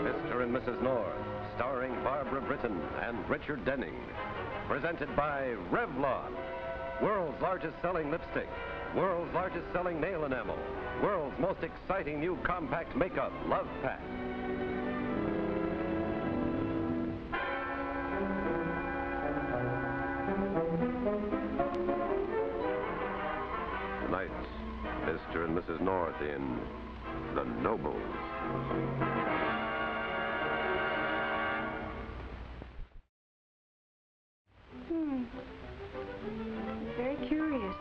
Mr. and Mrs. North, starring Barbara Britton and Richard Denning. Presented by Revlon, world's largest selling lipstick, world's largest selling nail enamel, world's most exciting new compact makeup, Love Pack. Tonight, Mr. and Mrs. North in The Nobles. Very curious.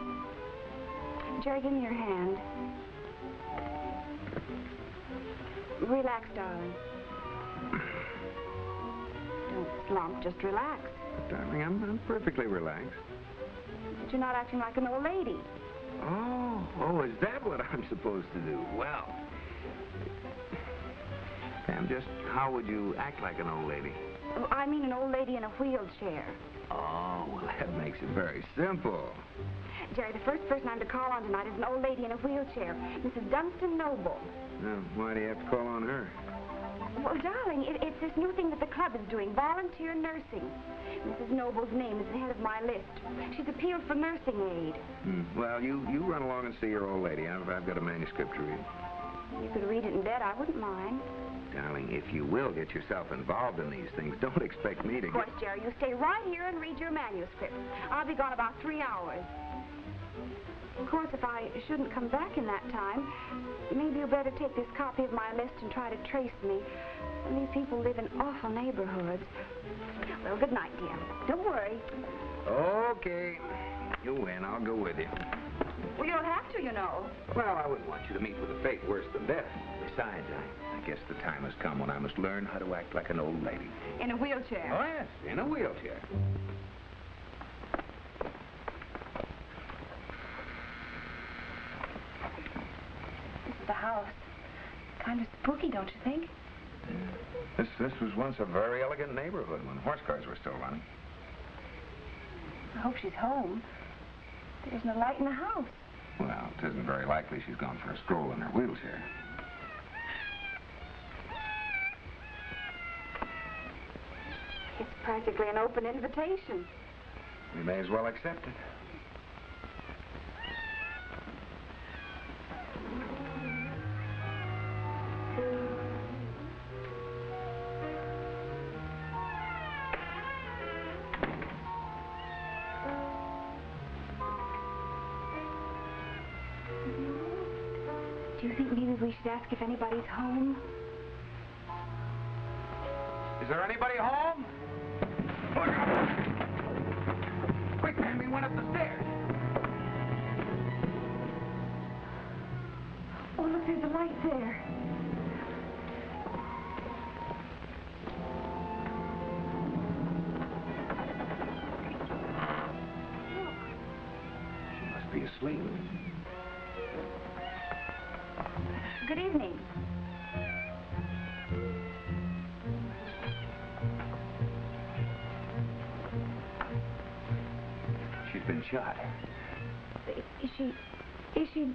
Jerry, give me your hand. Relax, darling. Don't slump, just relax. Darling, I'm perfectly relaxed. But you're not acting like an old lady. Oh, is that what I'm supposed to do? Well, Pam, just how would you act like an old lady? Oh, I mean an old lady in a wheelchair. Oh, well, that makes it very simple. Jerry, the first person I'm to call on tonight is an old lady in a wheelchair, Mrs. Dunstan Noble. Now, why do you have to call on her? Well, darling, it's this new thing that the club is doing, volunteer nursing. Mrs. Noble's name is the head of my list. She's appealed for nursing aid. Well, you run along and see your old lady. I've got a manuscript to read. You could read it in bed. I wouldn't mind. Darling, if you will get yourself involved in these things, don't expect me to Of course, Jerry, you stay right here and read your manuscript. I'll be gone about 3 hours. Of course, if I shouldn't come back in that time, maybe you'd better take this copy of my list and try to trace me. These people live in awful neighborhoods. Well, good night, dear. Don't worry. Okay. You win. I'll go with you. Well, you don't have to, you know. Well, I wouldn't want you to meet with a fate worse than death. Besides, I guess the time has come when I must learn how to act like an old lady. In a wheelchair? Oh, yes, in a wheelchair. This is the house. Kind of spooky, don't you think? Yeah. This was once a very elegant neighborhood when horse cars were still running. I hope she's home. There's no light in the house. Well, it isn't very likely she's gone for a stroll in her wheelchair. It's practically an open invitation. We may as well accept it. Do you think maybe we should ask if anybody's home? Is there anybody home? Quick, man, we went up the stairs. Oh, look, there's a light there. She must be asleep. Good evening. She's been shot. Is she...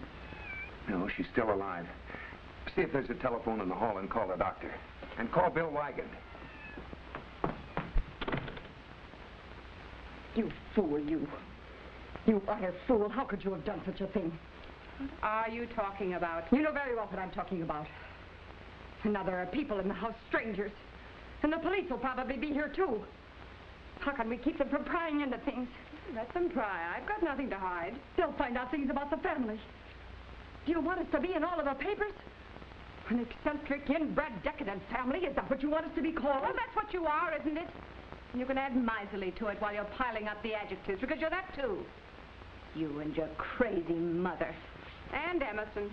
No, she's still alive. See if there's a telephone in the hall and call the doctor. And call Bill Wygant. You fool, you. You utter fool. How could you have done such a thing? What are you talking about? You know very well what I'm talking about. And now there are people in the house, strangers. And the police will probably be here, too. How can we keep them from prying into things? Let them pry. I've got nothing to hide. They'll find out things about the family. Do you want us to be in all of the papers? An eccentric, inbred, decadent family? Is that what you want us to be called? Well, that's what you are, isn't it? And you can add miserly to it while you're piling up the adjectives, because you're that, too. You and your crazy mother. And Emerson.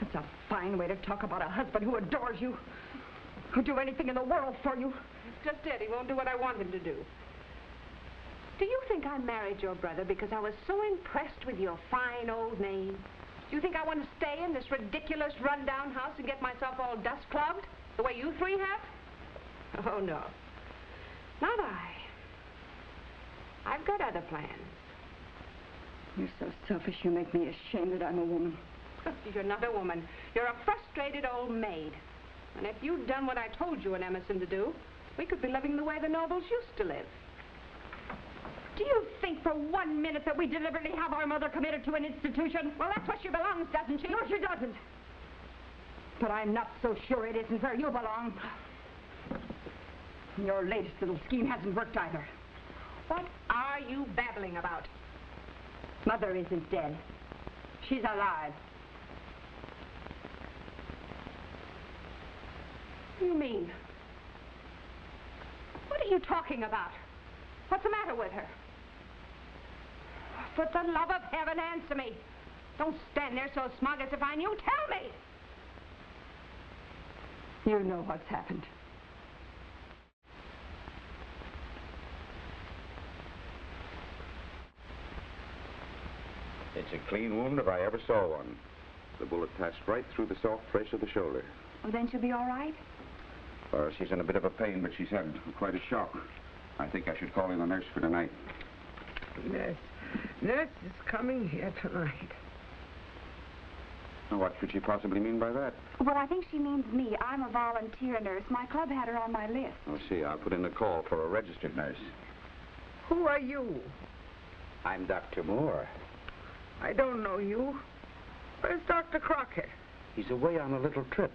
That's a fine way to talk about a husband who adores you. Who'd do anything in the world for you. It's just it. He won't do what I want him to do. Do you think I married your brother because I was so impressed with your fine old name? Do you think I want to stay in this ridiculous rundown house and get myself all dust-clogged, the way you three have? Oh, no. Not I. got other plans. You're so selfish, you make me ashamed that I'm a woman. You're not a woman. You're a frustrated old maid. And if you'd done what I told you and Emerson to do, we could be living the way the Nobles used to live. Do you think for 1 minute that we deliberately have our mother committed to an institution? Well, that's where she belongs, doesn't she? No, she doesn't. But I'm not so sure it isn't where you belong. Your latest little scheme hasn't worked either. What are you babbling about? Mother isn't dead. She's alive. What do you mean? What are you talking about? What's the matter with her? For the love of heaven, answer me. Don't stand there so smug as if I knew. Tell me! You know what's happened. It's a clean wound if I ever saw one. The bullet passed right through the soft flesh of the shoulder. Well, then she'll be all right? She's in a bit of a pain, but she's had quite a shock. I think I should call in a nurse for tonight. Nurse is coming here tonight. What could she possibly mean by that? Well, I think she means me. I'm a volunteer nurse. My club had her on my list. Oh, see, I'll put in a call for a registered nurse. Who are you? I'm Dr. Moore. I don't know you. Where's Dr. Crockett? He's away on a little trip.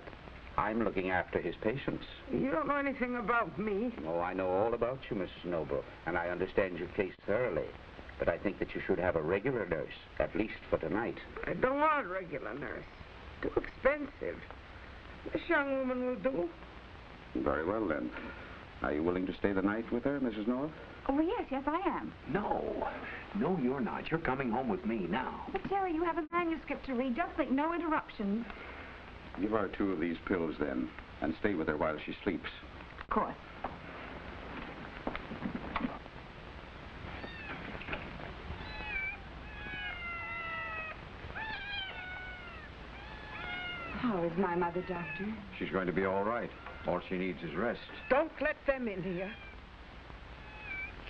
I'm looking after his patients. You don't know anything about me. Oh, I know all about you, Mrs. Noble, and I understand your case thoroughly. But I think that you should have a regular nurse, at least for tonight. I don't want a regular nurse. Too expensive. This young woman will do. Very well, then. Are you willing to stay the night with her, Mrs. North? Oh, yes, I am. No. No, you're not. You're coming home with me now. But, Jerry, you have a manuscript to read. Just think, no interruptions. Give her 2 of these pills, then, and stay with her while she sleeps. Of course. How is my mother, Doctor? She's going to be all right. All she needs is rest. Don't let them in here.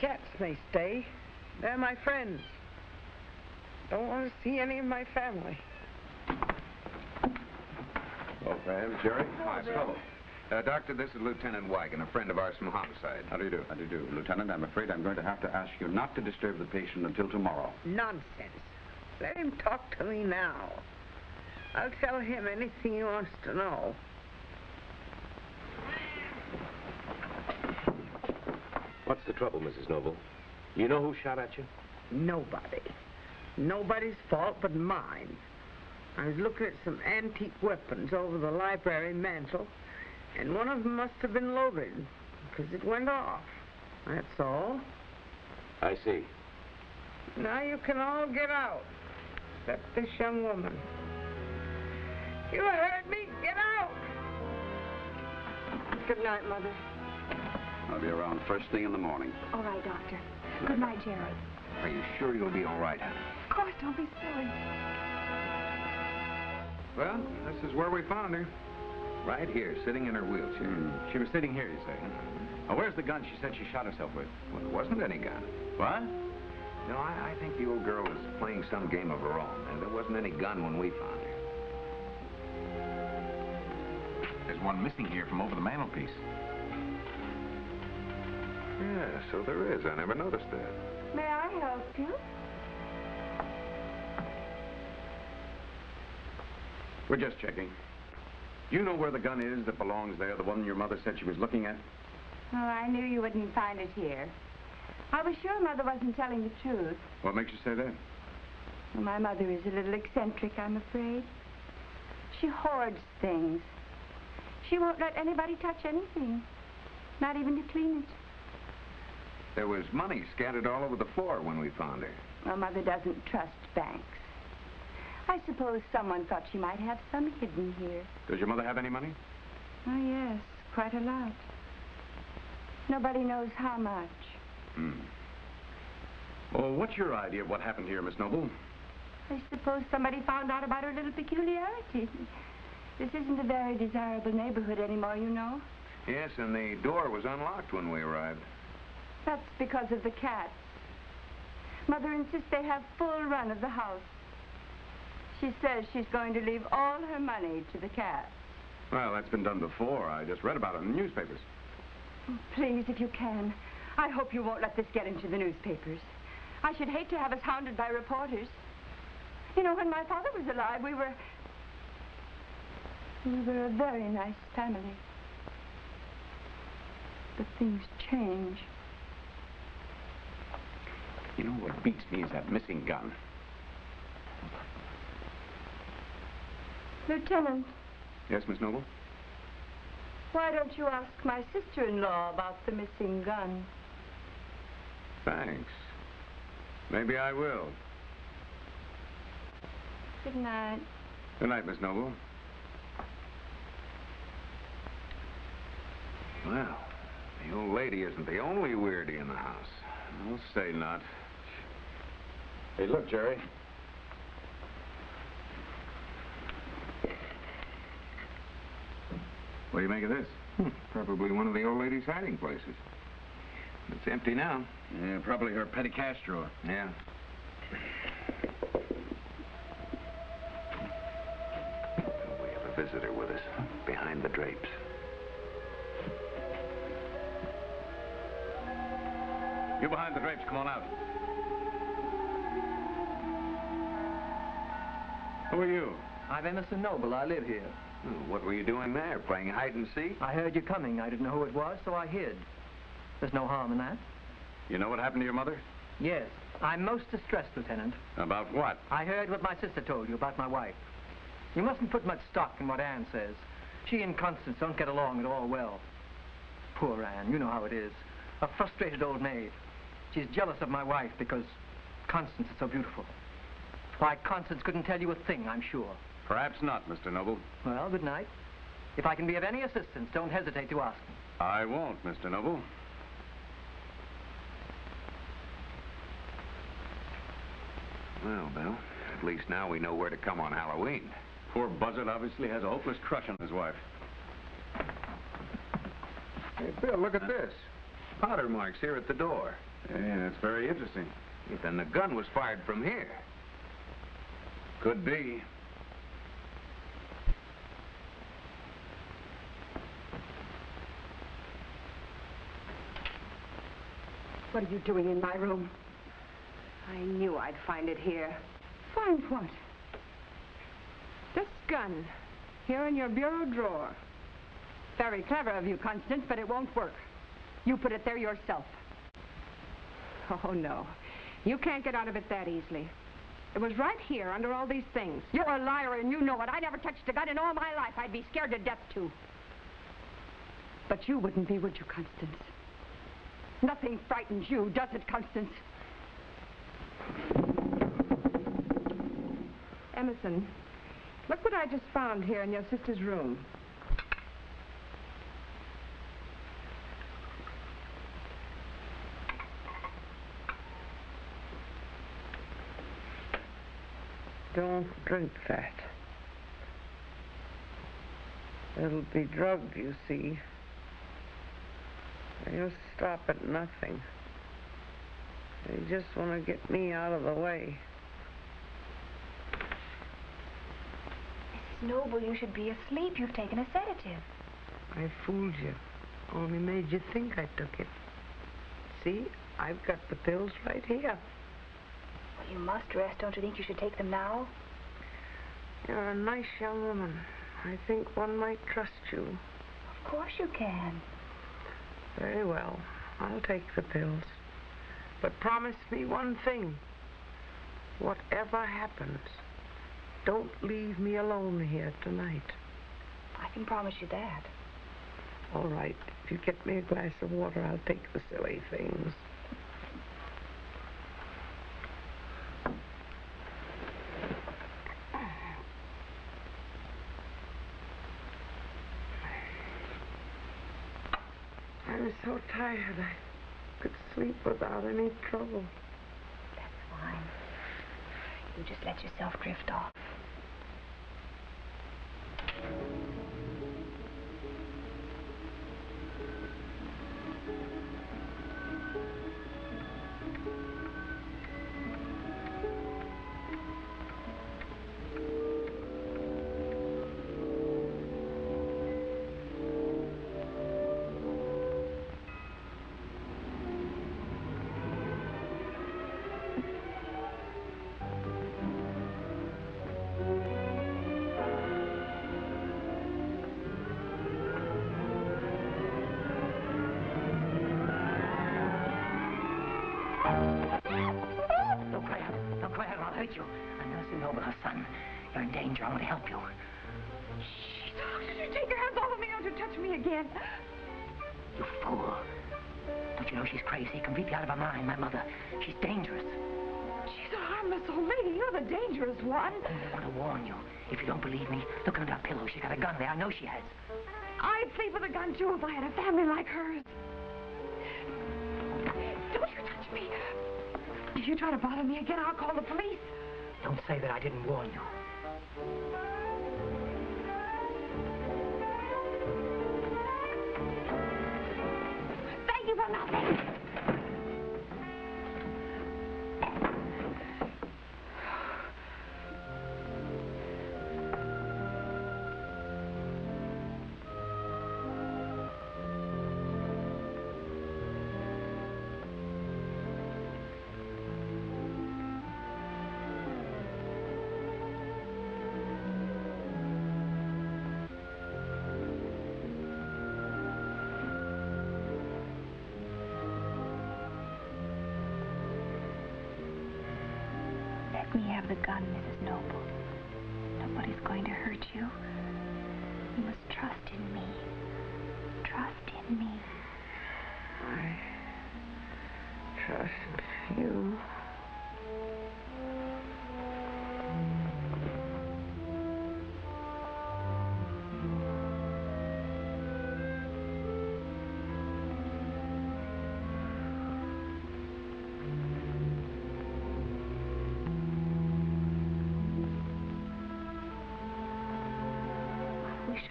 Cats may stay. They're my friends. Don't want to see any of my family. Oh, perhaps, Jerry? Hi, fellow. Doctor, this is Lieutenant Wigan, a friend of ours from homicide. How do you do? How do you do? Lieutenant, I'm afraid I'm going to have to ask you not to disturb the patient until tomorrow. Nonsense. Let him talk to me now. I'll tell him anything he wants to know. What's the trouble, Mrs. Noble? You know who shot at you? Nobody. Nobody's fault but mine. I was looking at some antique weapons over the library mantel, and one of them must have been loaded, because it went off. That's all. I see. Now you can all get out, except this young woman. You heard me. Get out! Good night, Mother. I'll be around first thing in the morning. All right, Doctor. Good night, Jerry. Are you sure you'll be all right, honey? Of course, don't be silly. Well, this is where we found her. Right here, sitting in her wheelchair. She was sitting here, you say? Now, where's the gun she said she shot herself with? Well, there wasn't any gun. What? No, I think the old girl was playing some game of her own, and there wasn't any gun when we found her. There's one missing here from over the mantelpiece. Yeah, so there is. I never noticed that. May I help you? We're just checking. Do you know where the gun is that belongs there, the one your mother said she was looking at? Oh, I knew you wouldn't find it here. I was sure Mother wasn't telling the truth. What makes you say that? Well, my mother is a little eccentric, I'm afraid. She hoards things. She won't let anybody touch anything, not even to clean it. There was money scattered all over the floor when we found her. Well, Mother doesn't trust banks. I suppose someone thought she might have some hidden here. Does your mother have any money? Oh, yes, quite a lot. Nobody knows how much. Well, what's your idea of what happened here, Miss Noble? I suppose somebody found out about her little peculiarity. This isn't a very desirable neighborhood anymore, you know. Yes, and the door was unlocked when we arrived. That's because of the cats. Mother insists they have full run of the house. She says she's going to leave all her money to the cats. Well, that's been done before. I just read about it in the newspapers. Please, if you can, I hope you won't let this get into the newspapers. I should hate to have us hounded by reporters. You know, when my father was alive, we were a very nice family. But things change. You know what beats me is that missing gun. Lieutenant. Yes, Miss Noble? Why don't you ask my sister-in-law about the missing gun? Thanks. Maybe I will. Good night. Good night, Miss Noble. Well, the old lady isn't the only weirdie in the house. I'll say not. Hey, look, Jerry. What do you make of this? Probably one of the old lady's hiding places. It's empty now. Yeah, probably her petty cash drawer. Yeah. We have a visitor with us, behind the drapes. You behind the drapes, come on out. Who are you? I'm Emerson Noble. I live here. Oh, what were you doing there, playing hide and seek? I heard you coming. I didn't know who it was, so I hid. There's no harm in that. You know what happened to your mother? Yes. I'm most distressed, Lieutenant. About what? I heard what my sister told you about my wife. You mustn't put much stock in what Anne says. She and Constance don't get along at all well. Poor Anne, you know how it is. A frustrated old maid. She's jealous of my wife because Constance is so beautiful. Why, Constance couldn't tell you a thing, I'm sure. Perhaps not, Mr. Noble. Well, good night. If I can be of any assistance, don't hesitate to ask me. I won't, Mr. Noble. Well, Bill, at least now we know where to come on Halloween. Poor Buzzard obviously has a hopeless crush on his wife. Hey, Bill, look at this. Powder marks here at the door. Yeah, that's very interesting. Then the gun was fired from here. Could be. What are you doing in my room? I knew I'd find it here. Find what? This gun, here in your bureau drawer. Very clever of you, Constance, but it won't work. You put it there yourself. Oh, no. You can't get out of it that easily. It was right here under all these things. You're a liar and you know it. I never touched a gun in all my life. I'd be scared to death, too. But you wouldn't be, would you, Constance? Nothing frightens you, does it, Constance? Emerson, look what I just found here in your sister's room. Don't drink that. It'll be drugged, you see. They'll stop at nothing. They just want to get me out of the way. Mrs. Noble, you should be asleep. You've taken a sedative. I fooled you. Only made you think I took it. See, I've got the pills right here. Well, you must rest. Don't you think you should take them now? You're a nice young woman. I think one might trust you. Of course you can. Very well. I'll take the pills. But promise me one thing. Whatever happens, don't leave me alone here tonight. I can promise you that. All right. If you get me a glass of water, I'll take the silly things. I'm so tired, I could sleep without any trouble. That's fine. You just let yourself drift off. Don't cry out. Don't cry out or I'll hurt you. I'm Millicent Noble, her son. You're in danger. I want to help you. Shh. How did you take your hands off of me? Don't you touch me again. You fool. Don't you know she's crazy, completely out of her mind, my mother? She's dangerous. She's a harmless old lady. You're the dangerous one. I want to warn you. If you don't believe me, look under her pillow. She's got a gun there. I know she has. I'd sleep with a gun, too, if I had a family like hers. Don't you touch me. If you try to bother me again, I'll call the police. Don't say that I didn't warn you. Thank you for nothing. Let me have the gun, Mrs. Noble. Nobody's going to hurt you. You must trust in me. Trust in me. I trust you.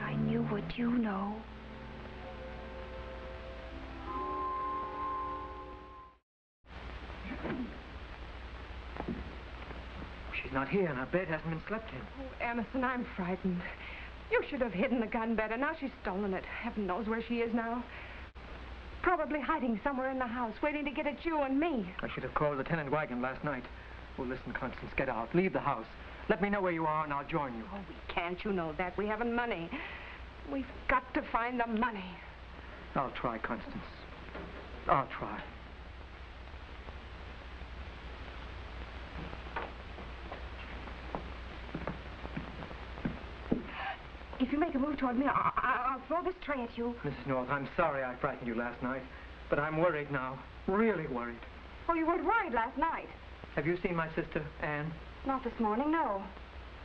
I knew what you know. She's not here, and her bed hasn't been slept in. Oh, Emerson, I'm frightened. You should have hidden the gun better. Now she's stolen it. Heaven knows where she is now. Probably hiding somewhere in the house, waiting to get at you and me. I should have called Lieutenant Wagon last night. Oh, listen, Constance, get out. Leave the house. Let me know where you are, and I'll join you. Oh, we can't. You know that. We haven't money. We've got to find the money. I'll try, Constance. I'll try. If you make a move toward me, I'll throw this tray at you. Mrs. North, I'm sorry I frightened you last night, but I'm worried now. Really worried. Oh, you weren't worried last night. Have you seen my sister, Anne? Not this morning, no.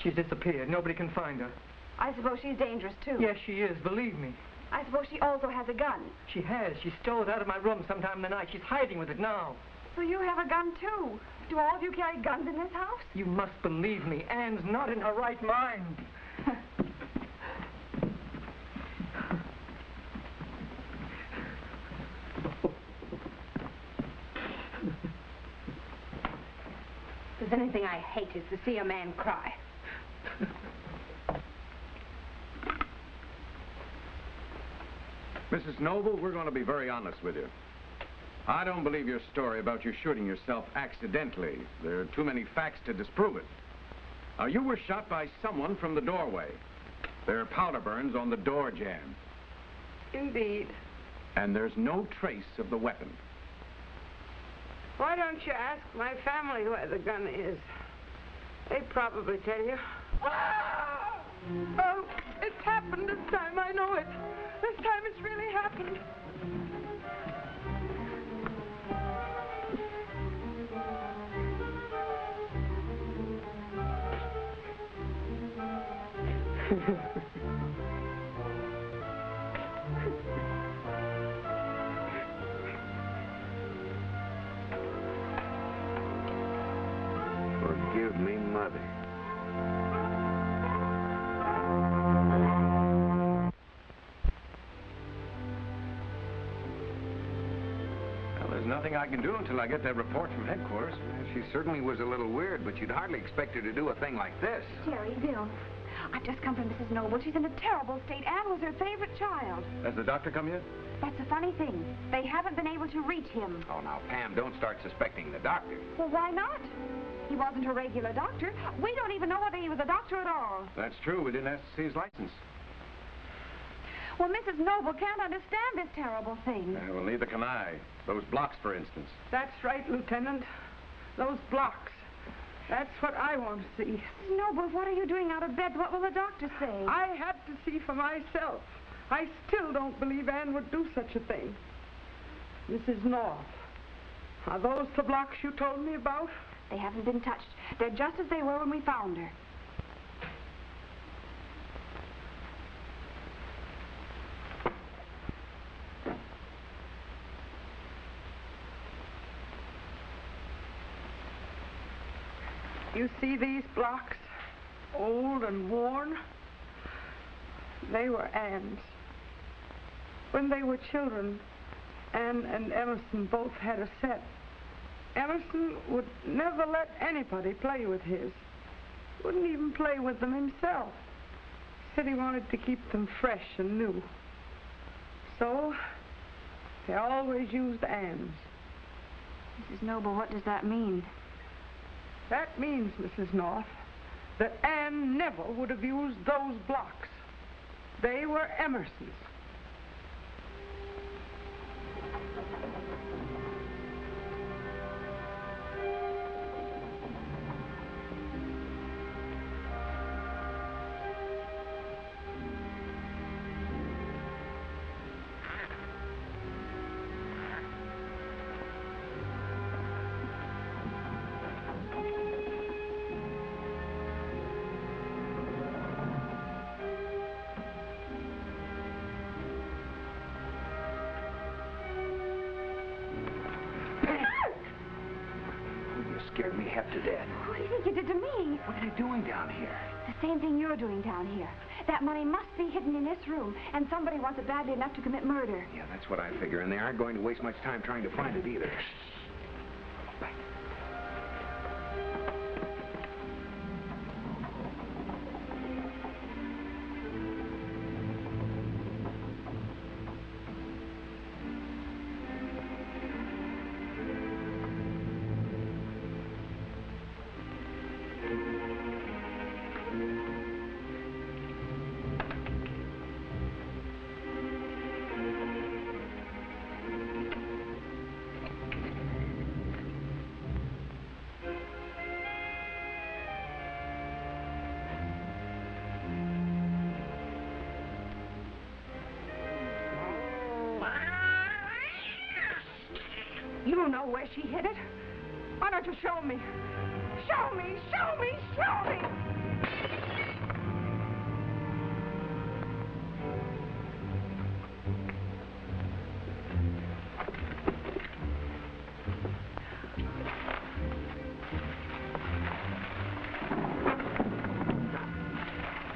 She's disappeared. Nobody can find her. I suppose she's dangerous, too. Yes, she is. Believe me. I suppose she also has a gun. She has. She stole it out of my room sometime in the night. She's hiding with it now. So you have a gun, too. Do all of you carry guns in this house? You must believe me. Anne's not in her right mind. If there's anything I hate, is to see a man cry. Mrs. Noble, we're going to be very honest with you. I don't believe your story about you shooting yourself accidentally. There are too many facts to disprove it. Now, you were shot by someone from the doorway. There are powder burns on the door jamb. Indeed. And there's no trace of the weapon. Why don't you ask my family where the gun is? They'd probably tell you. Ah! Oh, it's happened this time. I know it. This time it's really happened. Forgive me, Mother. Well, there's nothing I can do until I get that report from headquarters. She certainly was a little weird, but you'd hardly expect her to do a thing like this. Jerry, Bill, I've just come from Mrs. Noble. She's in a terrible state. Anne was her favorite child. Has the doctor come yet? That's the funny thing. They haven't been able to reach him. Oh, now, Pam, don't start suspecting the doctor. Well, why not? He wasn't a regular doctor. We don't even know whether he was a doctor at all. That's true. We didn't ask to see his license. Well, Mrs. Noble can't understand this terrible thing. Well, neither can I. Those blocks, for instance. That's right, Lieutenant. Those blocks. That's what I want to see. Noble, what are you doing out of bed? What will the doctor say? I had to see for myself. I still don't believe Anne would do such a thing. Mrs. North, are those the blocks you told me about? They haven't been touched. They're just as they were when we found her. You see these blocks? Old and worn? They were Anne's. When they were children, Anne and Emerson both had a set. Emerson would never let anybody play with his. Wouldn't even play with them himself. Said he wanted to keep them fresh and new. So, they always used Anne's. Mrs. Noble, what does that mean? That means, Mrs. North, that Anne never would have used those blocks. They were Emerson's. Scared me half to death. What do you think you did to me? What are you doing down here? The same thing you're doing down here. That money must be hidden in this room, and somebody wants it badly enough to commit murder. Yeah, that's what I figure, and they aren't going to waste much time trying to find it either. You know where she hid it? Why don't you show me? Show me, show me, show me!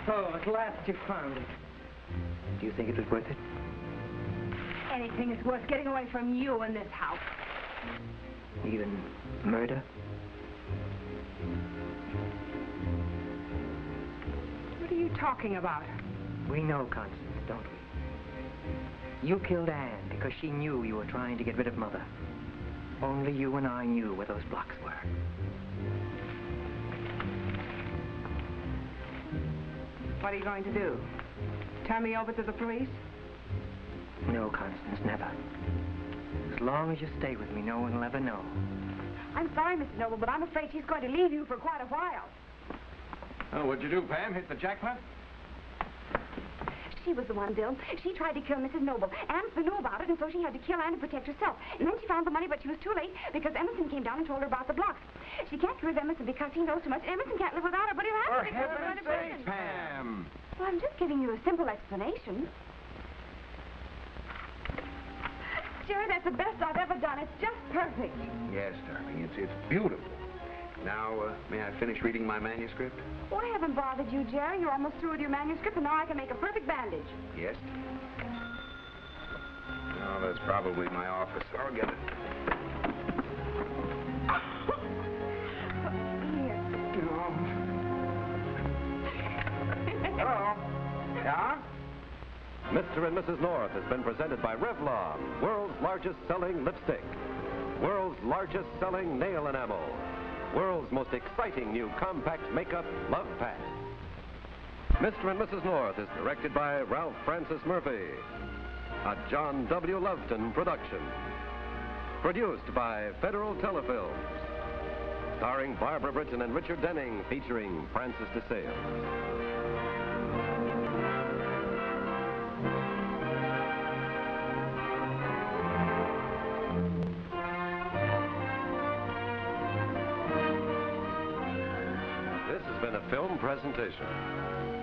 Oh, at last you found it. Do you think it was worth it? Anything is worth getting away from you in this house. Even murder? What are you talking about? We know, Constance, don't we? You killed Anne because she knew you were trying to get rid of Mother. Only you and I knew where those blocks were. What are you going to do? Turn me over to the police? No, Constance, never. As long as you stay with me, no one will ever know. I'm sorry, Mr. Noble, but I'm afraid she's going to leave you for quite a while. Oh, what'd you do, Pam? Hit the jackpot? She was the one, Bill. She tried to kill Mrs. Noble. Emerson knew about it, and so she had to kill Anne to protect herself. And then she found the money, but she was too late because Emerson came down and told her about the blocks. She can't prove Emerson because he knows too much. Emerson can't live without her, but he'll have to because we're going to prison. Pam! Well, I'm just giving you a simple explanation. Jerry, that's the best I've ever done. It's just perfect. Yes, darling, it's beautiful. Now, may I finish reading my manuscript? Oh, I haven't bothered you, Jerry. You're almost through with your manuscript, and now I can make a perfect bandage. Yes? Oh, that's probably my office. I'll get it. Here. Hello? Yeah? Mr. and Mrs. North has been presented by Revlon, world's largest selling lipstick, world's largest selling nail enamel, world's most exciting new compact makeup love pack. Mr. and Mrs. North is directed by Ralph Francis Murphy, a John W. Loveton production. Produced by Federal Telefilms. Starring Barbara Britton and Richard Denning, featuring Francis DeSales. This has been a film presentation.